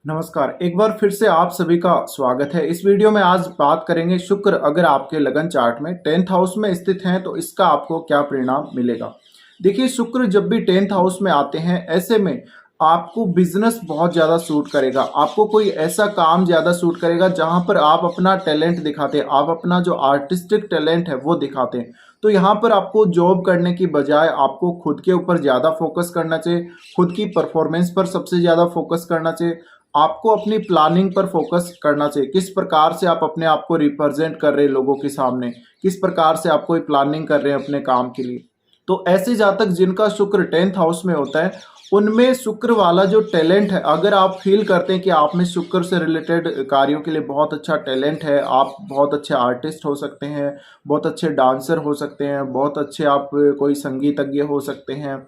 नमस्कार, एक बार फिर से आप सभी का स्वागत है। इस वीडियो में आज बात करेंगे शुक्र अगर आपके लगन चार्ट में 10th हाउस में स्थित हैं तो इसका आपको क्या परिणाम मिलेगा। देखिए, शुक्र जब भी 10th हाउस में आते हैं ऐसे में आपको बिजनेस बहुत ज़्यादा सूट करेगा। आपको कोई ऐसा काम ज़्यादा सूट करेगा जहाँ पर आप अपना टैलेंट दिखाते हैं, आप अपना जो आर्टिस्टिक टैलेंट है वो दिखाते हैं। तो यहाँ पर आपको जॉब करने की बजाय आपको खुद के ऊपर ज़्यादा फोकस करना चाहिए, खुद की परफॉर्मेंस पर सबसे ज़्यादा फोकस करना चाहिए। आपको अपनी प्लानिंग पर फोकस करना चाहिए। किस प्रकार से आप अपने आप को रिप्रेजेंट कर रहे हैं लोगों के सामने, किस प्रकार से आप कोई प्लानिंग कर रहे हैं अपने काम के लिए। तो ऐसे जातक जिनका शुक्र 10th हाउस में होता है, उनमें शुक्र वाला जो टैलेंट है, अगर आप फील करते हैं कि आप में शुक्र से रिलेटेड कार्यों के लिए बहुत अच्छा टैलेंट है, आप बहुत अच्छे आर्टिस्ट हो सकते हैं, बहुत अच्छे डांसर हो सकते हैं, बहुत अच्छे आप कोई संगीतज्ञ हो सकते हैं।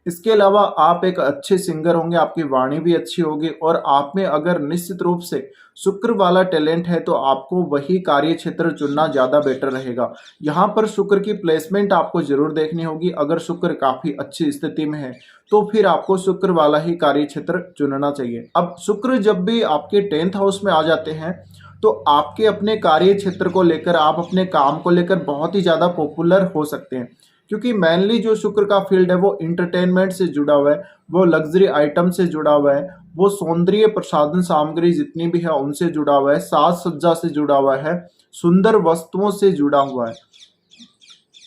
इसके अलावा आप एक अच्छे सिंगर होंगे, आपकी वाणी भी अच्छी होगी और आप में अगर निश्चित रूप से शुक्र वाला टैलेंट है तो आपको वही कार्य क्षेत्र चुनना ज़्यादा बेटर रहेगा। यहाँ पर शुक्र की प्लेसमेंट आपको ज़रूर देखनी होगी। अगर शुक्र काफ़ी अच्छी स्थिति में है तो फिर आपको शुक्र वाला ही कार्य क्षेत्र चुनना चाहिए। अब शुक्र जब भी आपके 10th हाउस में आ जाते हैं तो आपके अपने कार्य क्षेत्र को लेकर, आप अपने काम को लेकर बहुत ही ज़्यादा पॉपुलर हो सकते हैं, क्योंकि मेनली जो शुक्र का फील्ड है वो इंटरटेनमेंट से जुड़ा हुआ है, वो लग्जरी आइटम से जुड़ा हुआ है, वो सौंदर्य प्रसाधन सामग्री जितनी भी है उनसे जुड़ा हुआ है, साज सज्जा से जुड़ा हुआ है, सुंदर वस्तुओं से जुड़ा हुआ है।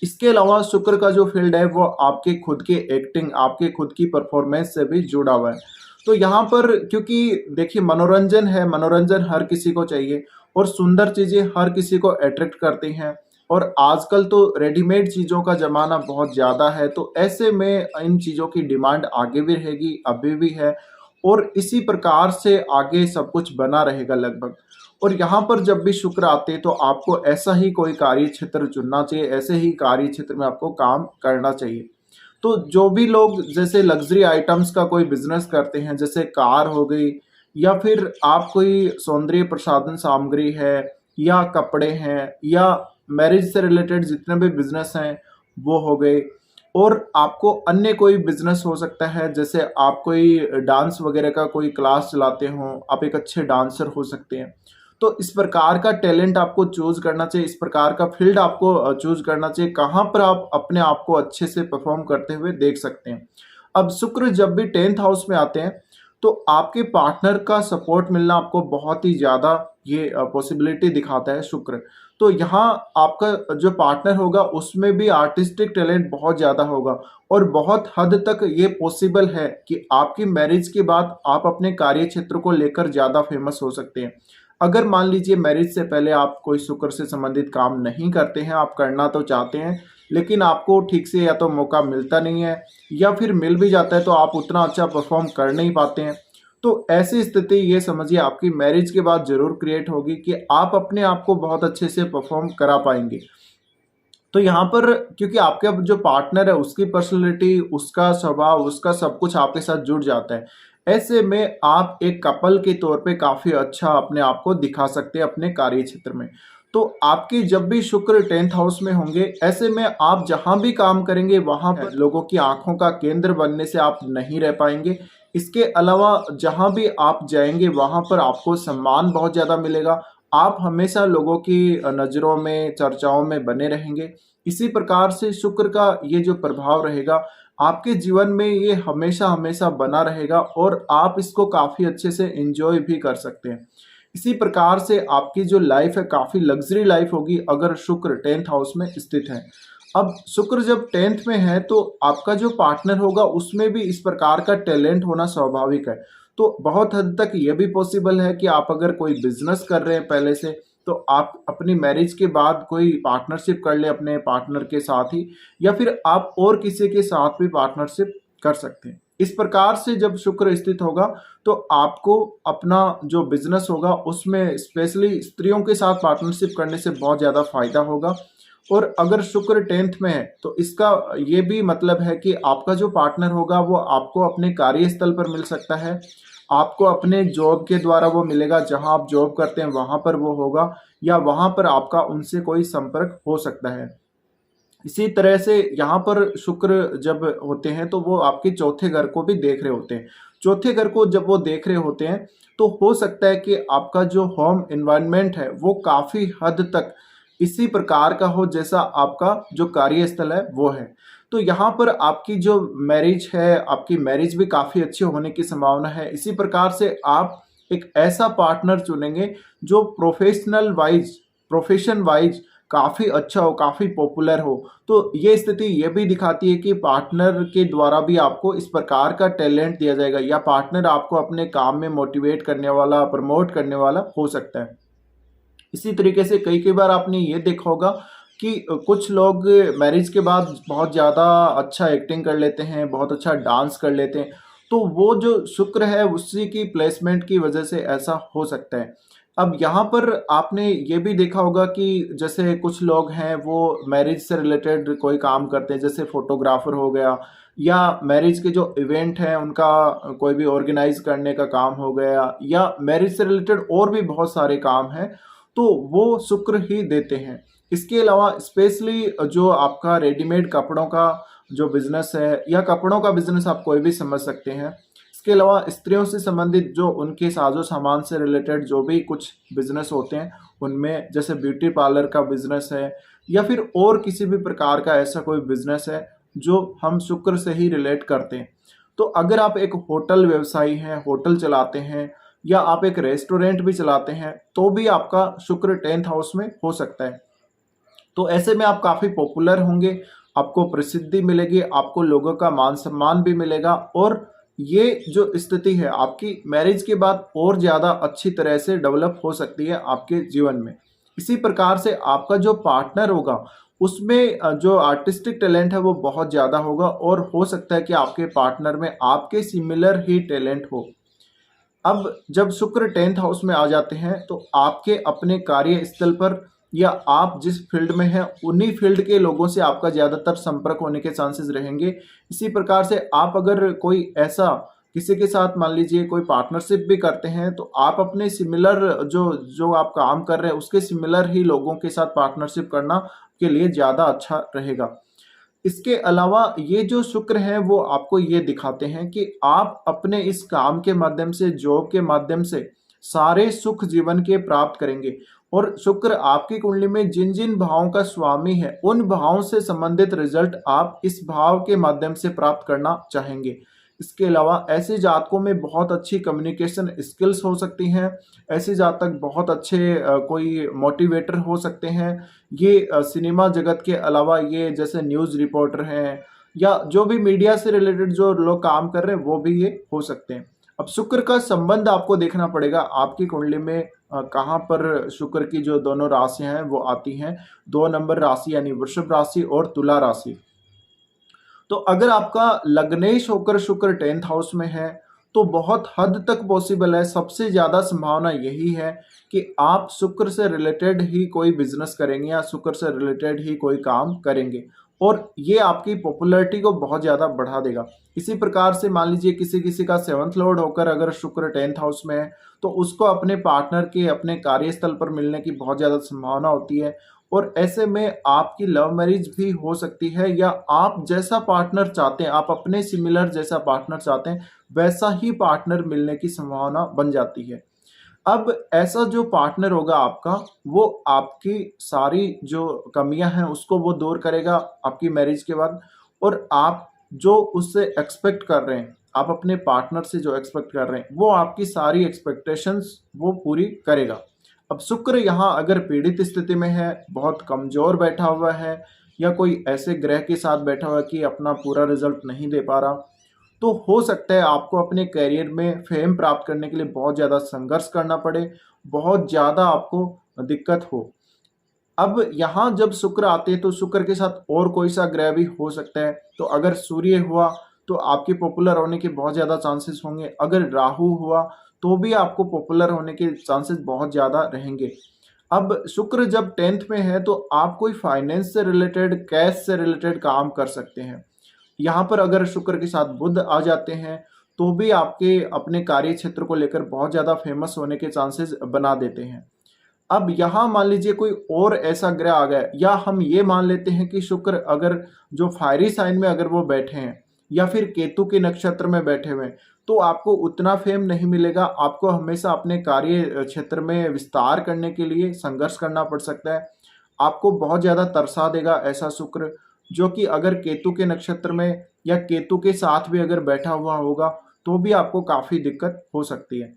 इसके अलावा शुक्र का जो फील्ड है वो आपके खुद के एक्टिंग, आपके खुद की परफॉर्मेंस से भी जुड़ा हुआ है। तो यहाँ पर क्योंकि देखिए मनोरंजन है, मनोरंजन हर किसी को चाहिए और सुंदर चीज़ें हर किसी को अट्रैक्ट करती हैं। और आजकल तो रेडीमेड चीज़ों का ज़माना बहुत ज़्यादा है, तो ऐसे में इन चीज़ों की डिमांड आगे भी रहेगी, अभी भी है और इसी प्रकार से आगे सब कुछ बना रहेगा लगभग। और यहाँ पर जब भी शुक्र आते हैं तो आपको ऐसा ही कोई कार्य क्षेत्र चुनना चाहिए, ऐसे ही कार्य क्षेत्र में आपको काम करना चाहिए। तो जो भी लोग जैसे लग्जरी आइटम्स का कोई बिजनेस करते हैं, जैसे कार हो गई या फिर आप कोई सौंदर्य प्रसाधन सामग्री है या कपड़े हैं या मैरिज से रिलेटेड जितने भी बिजनेस हैं वो हो गए, और आपको अन्य कोई बिजनेस हो सकता है, जैसे आप कोई डांस वगैरह का कोई क्लास चलाते हो, आप एक अच्छे डांसर हो सकते हैं। तो इस प्रकार का टैलेंट आपको चूज करना चाहिए, इस प्रकार का फील्ड आपको चूज करना चाहिए, कहाँ पर आप अपने आप को अच्छे से परफॉर्म करते हुए देख सकते हैं। अब शुक्र जब भी 10th हाउस में आते हैं तो आपके पार्टनर का सपोर्ट मिलना आपको बहुत ही ज़्यादा ये पॉसिबिलिटी दिखाता है शुक्र। तो यहाँ आपका जो पार्टनर होगा उसमें भी आर्टिस्टिक टैलेंट बहुत ज़्यादा होगा और बहुत हद तक ये पॉसिबल है कि आपकी मैरिज के बाद आप अपने कार्य क्षेत्र को लेकर ज़्यादा फेमस हो सकते हैं। अगर मान लीजिए मैरिज से पहले आप कोई शुक्र से संबंधित काम नहीं करते हैं, आप करना तो चाहते हैं लेकिन आपको ठीक से या तो मौका मिलता नहीं है या फिर मिल भी जाता है तो आप उतना अच्छा परफॉर्म कर नहीं पाते हैं, तो ऐसी स्थिति ये समझिए आपकी मैरिज के बाद ज़रूर क्रिएट होगी कि आप अपने आप को बहुत अच्छे से परफॉर्म करा पाएंगे। तो यहाँ पर क्योंकि आपके अब जो पार्टनर है उसकी पर्सनैलिटी, उसका स्वभाव, उसका सब कुछ आपके साथ जुड़ जाता है। ऐसे में आप एक कपल के तौर पे काफ़ी अच्छा अपने आप को दिखा सकते हैं अपने कार्य क्षेत्र में। तो आपकी जब भी शुक्र 10th हाउस में होंगे, ऐसे में आप जहाँ भी काम करेंगे वहाँ पर लोगों की आंखों का केंद्र बनने से आप नहीं रह पाएंगे। इसके अलावा जहाँ भी आप जाएंगे वहाँ पर आपको सम्मान बहुत ज़्यादा मिलेगा। आप हमेशा लोगों की नज़रों में, चर्चाओं में बने रहेंगे। इसी प्रकार से शुक्र का ये जो प्रभाव रहेगा आपके जीवन में ये हमेशा हमेशा बना रहेगा और आप इसको काफ़ी अच्छे से एंजॉय भी कर सकते हैं। इसी प्रकार से आपकी जो लाइफ है काफ़ी लग्जरी लाइफ होगी अगर शुक्र 10th हाउस में स्थित है। अब शुक्र जब 10th में है तो आपका जो पार्टनर होगा उसमें भी इस प्रकार का टैलेंट होना स्वाभाविक है। तो बहुत हद तक ये भी पॉसिबल है कि आप अगर कोई बिजनेस कर रहे हैं पहले से, तो आप अपनी मैरिज के बाद कोई पार्टनरशिप कर ले अपने पार्टनर के साथ ही, या फिर आप और किसी के साथ भी पार्टनरशिप कर सकते हैं। इस प्रकार से जब शुक्र स्थित होगा तो आपको अपना जो बिजनेस होगा उसमें स्पेशली स्त्रियों के साथ पार्टनरशिप करने से बहुत ज़्यादा फायदा होगा। और अगर शुक्र 10th में है तो इसका ये भी मतलब है कि आपका जो पार्टनर होगा वो आपको अपने कार्यस्थल पर मिल सकता है, आपको अपने जॉब के द्वारा वो मिलेगा, जहां आप जॉब करते हैं वहां पर वो होगा, या वहां पर आपका उनसे कोई संपर्क हो सकता है। इसी तरह से यहाँ पर शुक्र जब होते हैं तो वो आपके चौथे घर को भी देख रहे होते हैं। चौथे घर को जब वो देख रहे होते हैं तो हो सकता है कि आपका जो होम एनवायरनमेंट है वो काफ़ी हद तक इसी प्रकार का हो जैसा आपका जो कार्यस्थल है वो है। तो यहाँ पर आपकी जो मैरिज है, आपकी मैरिज भी काफ़ी अच्छी होने की संभावना है। इसी प्रकार से आप एक ऐसा पार्टनर चुनेंगे जो प्रोफेशन वाइज काफ़ी अच्छा हो, काफ़ी पॉपुलर हो। तो ये स्थिति ये भी दिखाती है कि पार्टनर के द्वारा भी आपको इस प्रकार का टैलेंट दिया जाएगा या पार्टनर आपको अपने काम में मोटिवेट करने वाला, प्रमोट करने वाला हो सकता है। इसी तरीके से कई कई बार आपने ये देखा होगा कि कुछ लोग मैरिज के बाद बहुत ज़्यादा अच्छा एक्टिंग कर लेते हैं, बहुत अच्छा डांस कर लेते हैं। तो वो जो शुक्र है उसी की प्लेसमेंट की वजह से ऐसा हो सकता है। अब यहाँ पर आपने ये भी देखा होगा कि जैसे कुछ लोग हैं वो मैरिज से रिलेटेड कोई काम करते हैं, जैसे फोटोग्राफर हो गया या मैरिज के जो इवेंट हैं उनका कोई भी ऑर्गेनाइज करने का काम हो गया या मैरिज से रिलेटेड और भी बहुत सारे काम हैं, तो वो शुक्र ही देते हैं। इसके अलावा स्पेशली जो आपका रेडीमेड कपड़ों का जो बिज़नेस है या कपड़ों का बिज़नेस आप कोई भी समझ सकते हैं। इसके अलावा स्त्रियों से संबंधित जो उनके साजो-सामान से रिलेटेड जो भी कुछ बिज़नेस होते हैं, उनमें जैसे ब्यूटी पार्लर का बिज़नेस है या फिर और किसी भी प्रकार का ऐसा कोई बिज़नेस है, जो हम शुक्र से ही रिलेट करते हैं। तो अगर आप एक होटल व्यवसायी हैं, होटल चलाते हैं या आप एक रेस्टोरेंट भी चलाते हैं, तो भी आपका शुक्र 10th हाउस में हो सकता है। तो ऐसे में आप काफ़ी पॉपुलर होंगे, आपको प्रसिद्धि मिलेगी, आपको लोगों का मान-सम्मान भी मिलेगा और ये जो स्थिति है आपकी मैरिज के बाद और ज़्यादा अच्छी तरह से डेवलप हो सकती है आपके जीवन में। इसी प्रकार से आपका जो पार्टनर होगा, उसमें जो आर्टिस्टिक टैलेंट है वो बहुत ज़्यादा होगा और हो सकता है कि आपके पार्टनर में आपके सिमिलर ही टैलेंट हो। अब जब शुक्र 10th हाउस में आ जाते हैं तो आपके अपने कार्यस्थल पर या आप जिस फील्ड में हैं उन्हीं फील्ड के लोगों से आपका ज़्यादातर संपर्क होने के चांसेस रहेंगे। इसी प्रकार से आप अगर कोई ऐसा किसी के साथ मान लीजिए कोई पार्टनरशिप भी करते हैं तो आप अपने सिमिलर जो जो आप काम कर रहे हैं उसके सिमिलर ही लोगों के साथ पार्टनरशिप करना के लिए ज़्यादा अच्छा रहेगा। इसके अलावा ये जो शुक्र है वो आपको ये दिखाते हैं कि आप अपने इस काम के माध्यम से, जॉब के माध्यम से सारे सुख जीवन के प्राप्त करेंगे और शुक्र आपकी कुंडली में जिन जिन भावों का स्वामी है उन भावों से संबंधित रिजल्ट आप इस भाव के माध्यम से प्राप्त करना चाहेंगे। इसके अलावा ऐसे जातकों में बहुत अच्छी कम्युनिकेशन स्किल्स हो सकती हैं। ऐसे जातक बहुत अच्छे कोई मोटिवेटर हो सकते हैं। ये सिनेमा जगत के अलावा ये जैसे न्यूज़ रिपोर्टर हैं या जो भी मीडिया से रिलेटेड जो लोग काम कर रहे हैं वो भी ये हो सकते हैं। अब शुक्र का संबंध आपको देखना पड़ेगा आपकी कुंडली में कहाँ पर शुक्र की जो दोनों राशियां हैं वो आती हैं। 2 नंबर राशि यानी वृषभ राशि और तुला राशि। तो अगर आपका लग्नेश होकर शुक्र 10th हाउस में है तो बहुत हद तक पॉसिबल है, सबसे ज़्यादा संभावना यही है कि आप शुक्र से रिलेटेड ही कोई बिजनेस करेंगे या शुक्र से रिलेटेड ही कोई काम करेंगे और ये आपकी पॉपुलैरिटी को बहुत ज़्यादा बढ़ा देगा। इसी प्रकार से मान लीजिए किसी किसी का 7th लॉर्ड होकर अगर शुक्र 10th हाउस में है तो उसको अपने पार्टनर के अपने कार्यस्थल पर मिलने की बहुत ज़्यादा संभावना होती है और ऐसे में आपकी लव मैरिज भी हो सकती है या आप जैसा पार्टनर चाहते हैं, आप अपने सिमिलर जैसा पार्टनर चाहते हैं, वैसा ही पार्टनर मिलने की संभावना बन जाती है। अब ऐसा जो पार्टनर होगा आपका, वो आपकी सारी जो कमियां हैं उसको वो दूर करेगा आपकी मैरिज के बाद और आप जो उससे एक्सपेक्ट कर रहे हैं, आप अपने पार्टनर से जो एक्सपेक्ट कर रहे हैं, वो आपकी सारी एक्सपेक्टेशंस वो पूरी करेगा। अब शुक्र यहाँ अगर पीड़ित स्थिति में है, बहुत कमज़ोर बैठा हुआ है या कोई ऐसे ग्रह के साथ बैठा हुआ है कि अपना पूरा रिजल्ट नहीं दे पा रहा, तो हो सकता है आपको अपने करियर में फेम प्राप्त करने के लिए बहुत ज़्यादा संघर्ष करना पड़े, बहुत ज़्यादा आपको दिक्कत हो। अब यहाँ जब शुक्र आते हैं तो शुक्र के साथ और कोई सा ग्रह भी हो सकता है। तो अगर सूर्य हुआ तो आपके पॉपुलर होने के बहुत ज़्यादा चांसेस होंगे। अगर राहु हुआ तो भी आपको पॉपुलर होने के चांसेस बहुत ज़्यादा रहेंगे। अब शुक्र जब 10th में है तो आप कोई फाइनेंस से रिलेटेड, कैश से रिलेटेड काम कर सकते हैं। यहाँ पर अगर शुक्र के साथ बुध आ जाते हैं तो भी आपके अपने कार्य क्षेत्र को लेकर बहुत ज़्यादा फेमस होने के चांसेस बना देते हैं। अब यहाँ मान लीजिए कोई और ऐसा ग्रह आ गया या हम ये मान लेते हैं कि शुक्र अगर जो फायरी साइन में अगर वो बैठे हैं या फिर केतु के नक्षत्र में बैठे हुए हैं, तो आपको उतना फेम नहीं मिलेगा। आपको हमेशा अपने कार्य क्षेत्र में विस्तार करने के लिए संघर्ष करना पड़ सकता है। आपको बहुत ज़्यादा तरसा देगा ऐसा शुक्र, जो कि अगर केतु के नक्षत्र में या केतु के साथ भी अगर बैठा हुआ होगा तो भी आपको काफ़ी दिक्कत हो सकती है।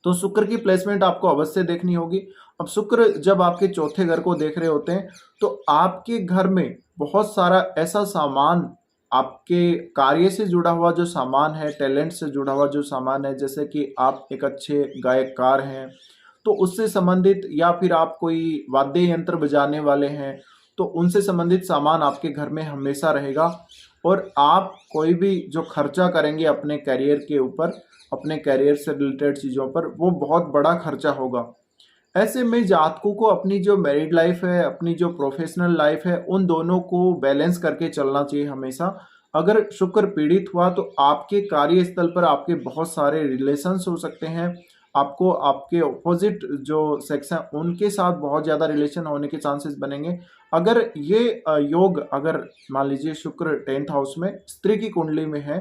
तो शुक्र की प्लेसमेंट आपको अवश्य देखनी होगी। अब शुक्र जब आपके चौथे घर को देख रहे होते हैं तो आपके घर में बहुत सारा ऐसा सामान, आपके कार्य से जुड़ा हुआ जो सामान है, टैलेंट से जुड़ा हुआ जो सामान है, जैसे कि आप एक अच्छे गायककार हैं तो उससे संबंधित, या फिर आप कोई वाद्य यंत्र बजाने वाले हैं तो उनसे संबंधित सामान आपके घर में हमेशा रहेगा। और आप कोई भी जो खर्चा करेंगे अपने करियर के ऊपर, अपने करियर से रिलेटेड चीज़ों पर, वो बहुत बड़ा खर्चा होगा। ऐसे में जातकों को अपनी जो मैरिड लाइफ है, अपनी जो प्रोफेशनल लाइफ है, उन दोनों को बैलेंस करके चलना चाहिए हमेशा। अगर शुक्र पीड़ित हुआ तो आपके कार्यस्थल पर आपके बहुत सारे रिलेशंस हो सकते हैं। आपको आपके ऑपोजिट जो सेक्स हैं उनके साथ बहुत ज़्यादा रिलेशन होने के चांसेस बनेंगे। अगर ये योग, अगर मान लीजिए शुक्र 10th हाउस में स्त्री की कुंडली में है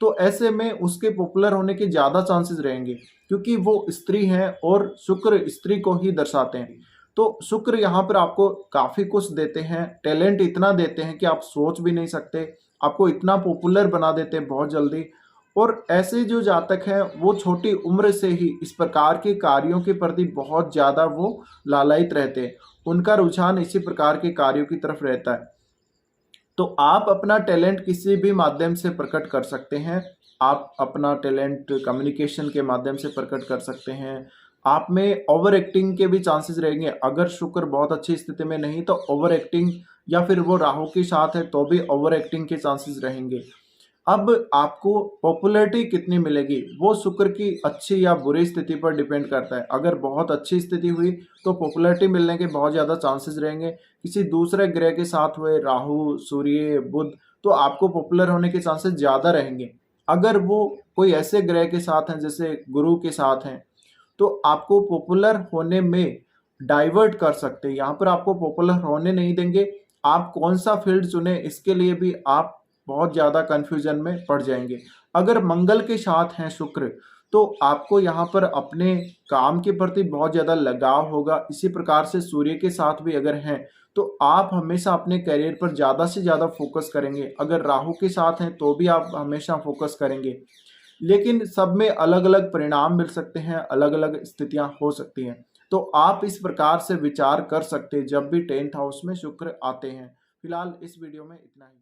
तो ऐसे में उसके पॉपुलर होने के ज़्यादा चांसेस रहेंगे, क्योंकि वो स्त्री हैं और शुक्र स्त्री को ही दर्शाते हैं। तो शुक्र यहाँ पर आपको काफ़ी कुछ देते हैं, टैलेंट इतना देते हैं कि आप सोच भी नहीं सकते, आपको इतना पॉपुलर बना देते हैं बहुत जल्दी। और ऐसे जो जातक हैं वो छोटी उम्र से ही इस प्रकार के कार्यों के प्रति बहुत ज़्यादा वो लालायित रहते हैं, उनका रुझान इसी प्रकार के कार्यों की तरफ रहता है। तो आप अपना टैलेंट किसी भी माध्यम से प्रकट कर सकते हैं। आप अपना टैलेंट कम्युनिकेशन के माध्यम से प्रकट कर सकते हैं। आप में ओवर एक्टिंग के भी चांसेस रहेंगे। अगर शुक्र बहुत अच्छी स्थिति में नहीं तो ओवर एक्टिंग, या फिर वो राहु के साथ है तो भी ओवर एक्टिंग के चांसेस रहेंगे। अब आपको पॉपुलैरिटी कितनी मिलेगी वो शुक्र की अच्छी या बुरी स्थिति पर डिपेंड करता है। अगर बहुत अच्छी स्थिति हुई तो पॉपुलैरिटी मिलने के बहुत ज़्यादा चांसेस रहेंगे। किसी दूसरे ग्रह के साथ हुए, राहु, सूर्य, बुध, तो आपको पॉपुलर होने के चांसेस ज़्यादा रहेंगे। अगर वो कोई ऐसे ग्रह के साथ हैं जैसे गुरु के साथ हैं तो आपको पॉपुलर होने में डाइवर्ट कर सकते हैं। यहाँ पर आपको पॉपुलर होने नहीं देंगे। आप कौन सा फील्ड चुने इसके लिए भी आप बहुत ज़्यादा कन्फ्यूजन में पड़ जाएंगे। अगर मंगल के साथ हैं शुक्र तो आपको यहाँ पर अपने काम के प्रति बहुत ज़्यादा लगाव होगा। इसी प्रकार से सूर्य के साथ भी अगर हैं तो आप हमेशा अपने करियर पर ज़्यादा से ज़्यादा फोकस करेंगे। अगर राहु के साथ हैं तो भी आप हमेशा फोकस करेंगे। लेकिन सब में अलग अलग परिणाम मिल सकते हैं, अलग अलग स्थितियां हो सकती हैं। तो आप इस प्रकार से विचार कर सकते हैं जब भी 10th हाउस में शुक्र आते हैं। फिलहाल इस वीडियो में इतना ही।